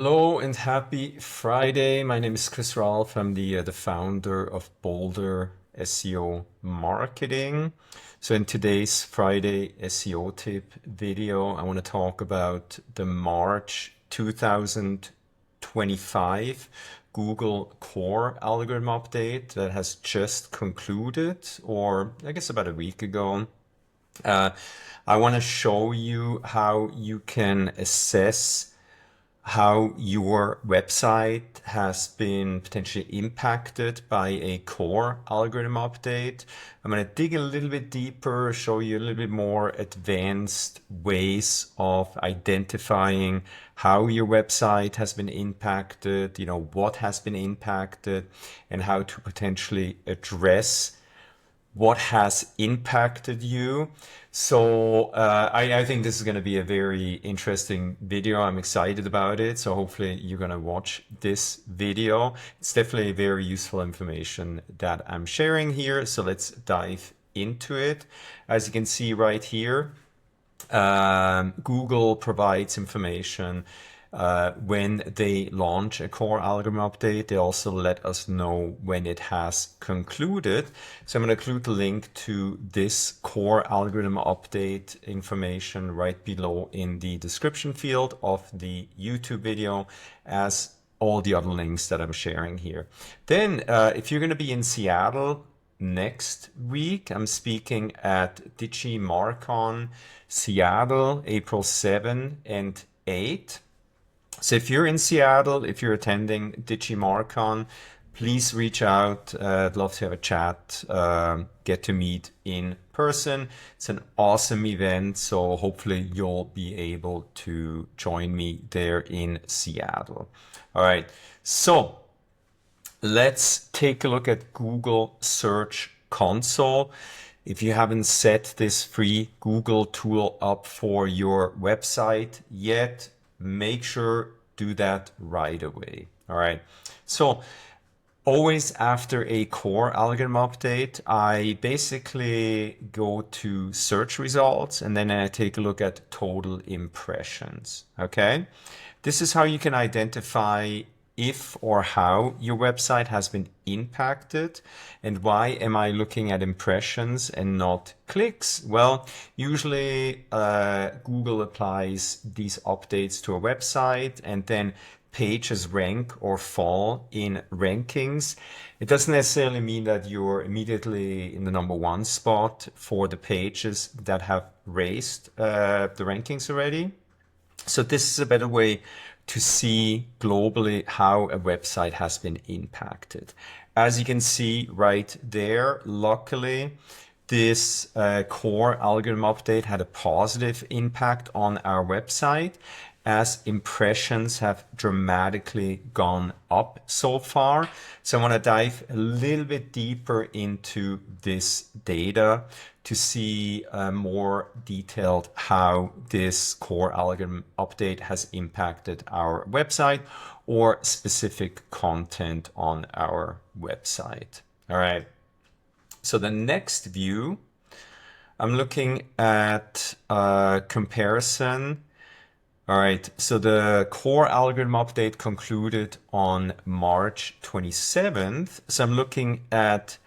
Hello and happy Friday. My name is Chris Ralph. I'm the founder of Boulder SEO Marketing. So in today's Friday SEO tip video, I want to talk about the March 2025 Google Core algorithm update that has just concluded, or I guess about a week ago. Uh, I want to show you how you can assess how your website has been potentially impacted by a core algorithm update. I'm going to dig a little bit deeper, show you a little bit more advanced ways of identifying how your website has been impacted, what has been impacted, and how to potentially address what has impacted you. So I think this is going to be a very interesting video. I'm excited about it. So hopefully you're going to watch this video. It's definitely very useful information that I'm sharing here. So let's dive into it. As you can see right here, Google provides information when they launch a core algorithm update. They also let us know when it has concluded. So I'm going to include the link to this core algorithm update information right below in the description field of the YouTube video, as all the other links that I'm sharing here. Then if you're going to be in Seattle next week, I'm speaking at DigiMarcon Seattle, April 7 and 8. So if you're in Seattle, if you're attending DigiMarcon, please reach out. I'd love to have a chat, get to meet in person. It's an awesome event, so hopefully you'll be able to join me there in Seattle. All right, so let's take a look at Google Search Console. If you haven't set this free Google tool up for your website yet, make sure do that right away. All right. So always after a core algorithm update, I basically go to search results and then I take a look at total impressions. Okay. This is how you can identify if or how your website has been impacted. And why am I looking at impressions and not clicks? Well, usually Google applies these updates to a website and then pages rank or fall in rankings. It doesn't necessarily mean that you're immediately in the #1 spot for the pages that have raised the rankings already. So this is a better way to see globally how a website has been impacted. As you can see right there, luckily, this core algorithm update had a positive impact on our website, as impressions have dramatically gone up so far. So I want to dive a little bit deeper into this data to see more detailed how this core algorithm update has impacted our website or specific content on our website. All right. So the next view, I'm looking at a comparison. All right, so the core algorithm update concluded on March 27th. So I'm looking at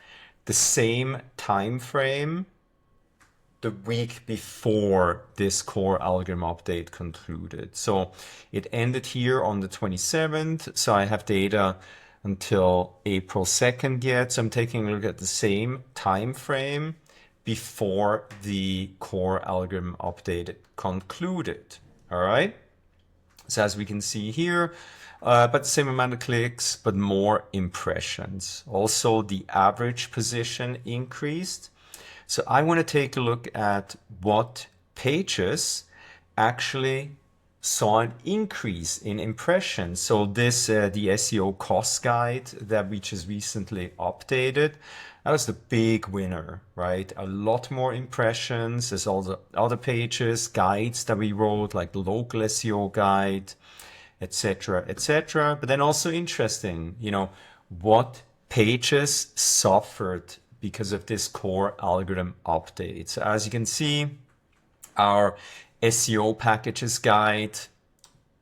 the same time frame the week before this core algorithm update concluded. So it ended here on the 27th. So I have data until April 2nd yet. So I'm taking a look at the same time frame before the core algorithm update concluded. All right. So as we can see here, but the same amount of clicks, but more impressions. Also, the average position increased. So I want to take a look at what pages actually saw an increase in impressions. So this, the SEO cost guide that we just recently updated, that was the big winner, right? A lot more impressions. There's all the other pages, guides that we wrote, like the local SEO guide, etc., etc. But then also interesting, what pages suffered because of this core algorithm update. So as you can see, our SEO packages guide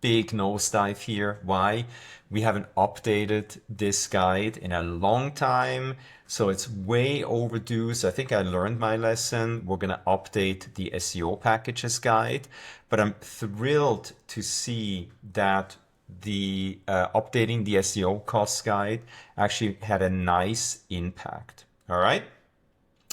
big nosedive here. Why? We haven't updated this guide in a long time, so it's way overdue. So I think I learned my lesson. We're going to update the SEO packages guide, but I'm thrilled to see that the updating the SEO cost guide actually had a nice impact. All right.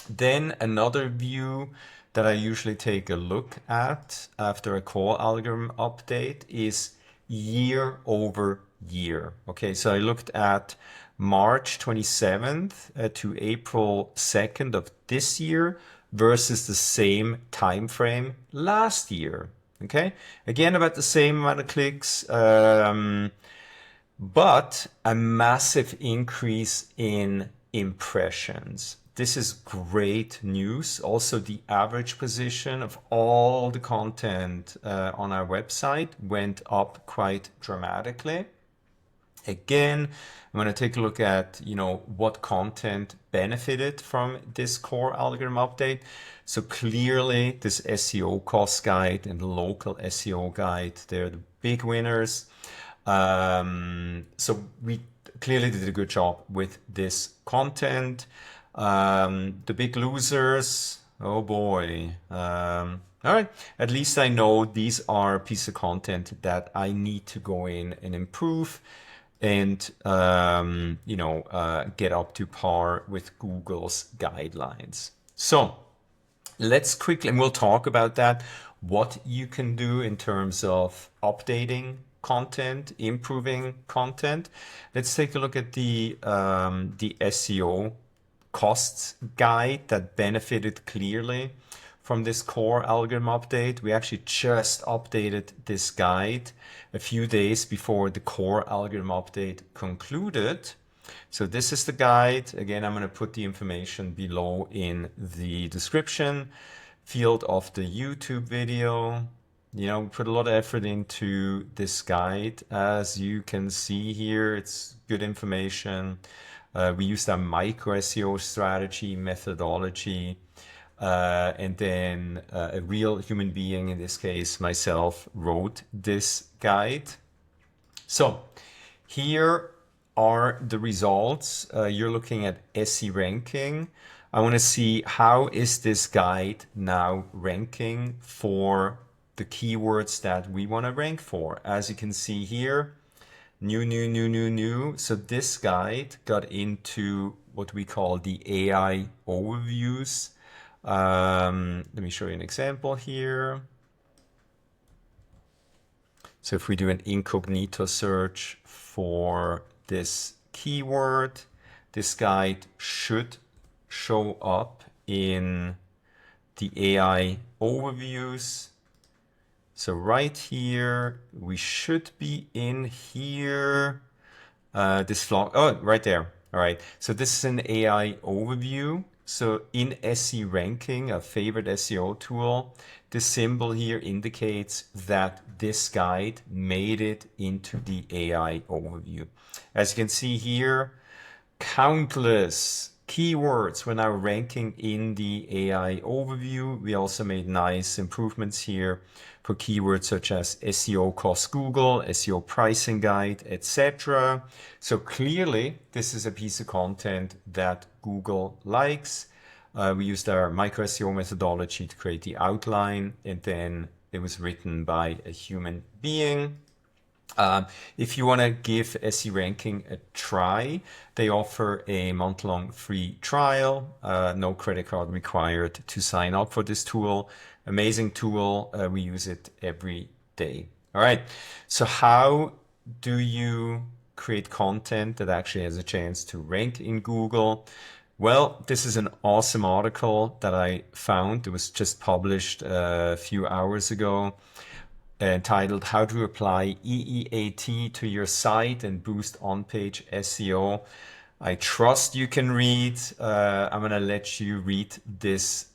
Then another view that I usually take a look at after a core algorithm update is year over year. Okay, so I looked at March 27th to April 2nd of this year versus the same time frame last year. Okay, again, about the same amount of clicks, but a massive increase in impressions. This is great news. Also, the average position of all the content on our website went up quite dramatically. Again, I'm going to take a look at, what content benefited from this core algorithm update. So clearly this SEO cost guide and the local SEO guide, they're the big winners. So we clearly did a good job with this content. The big losers, oh boy. All right, at least I know these are pieces of content that I need to go in and improve and, get up to par with Google's guidelines. So let's quickly, and we'll talk about that, what you can do in terms of updating content, improving content. Let's take a look at the SEO costs guide that benefited clearly from this core algorithm update. We actually just updated this guide a few days before the core algorithm update concluded. So this is the guide. Again, I'm going to put the information below in the description field of the YouTube video. We put a lot of effort into this guide. As you can see here, it's good information. We used our Micro SEO strategy methodology. And then a real human being, in this case myself, wrote this guide. So here are the results. You're looking at SE ranking. I want to see how is this guide now ranking for the keywords that we want to rank for. As you can see here, new. So this guide got into what we call the AI overviews. Let me show you an example here. So if we do an incognito search for this keyword, this guide should show up in the AI overviews. So right here, we should be in here. Right there. All right. So this is an AI overview. So in SE ranking, a favorite SEO tool, the symbol here indicates that this guide made it into the AI overview. As you can see here, countless keywords were now ranking in the AI overview. We also made nice improvements here for keywords such as SEO cost Google, SEO pricing guide, etc. So clearly, this is a piece of content that Google likes. We used our Micro SEO methodology to create the outline, and then it was written by a human being. If you want to give SE ranking a try, they offer a month-long free trial, no credit card required to sign up for this tool. Amazing tool. We use it every day. All right. So how do you create content that actually has a chance to rank in Google? Well, this is an awesome article that I found. It was just published a few hours ago, entitled How to Apply EEAT to Your Site and Boost On-Page SEO. I trust you can read. I'm going to let you read this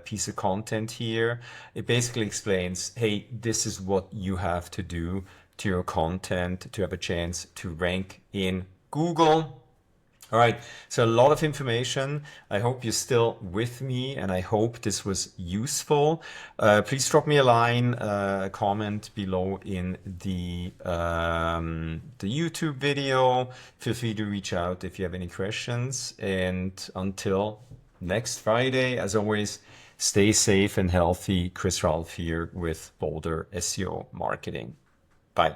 piece of content here. It basically explains, hey, this is what you have to do to your content to have a chance to rank in Google. All right, so a lot of information. I hope you're still with me, and I hope this was useful. Please drop me a line, a comment below in the YouTube video. Feel free to reach out if you have any questions. And until next Friday, as always, stay safe and healthy. Chris Ralph here with Boulder SEO Marketing.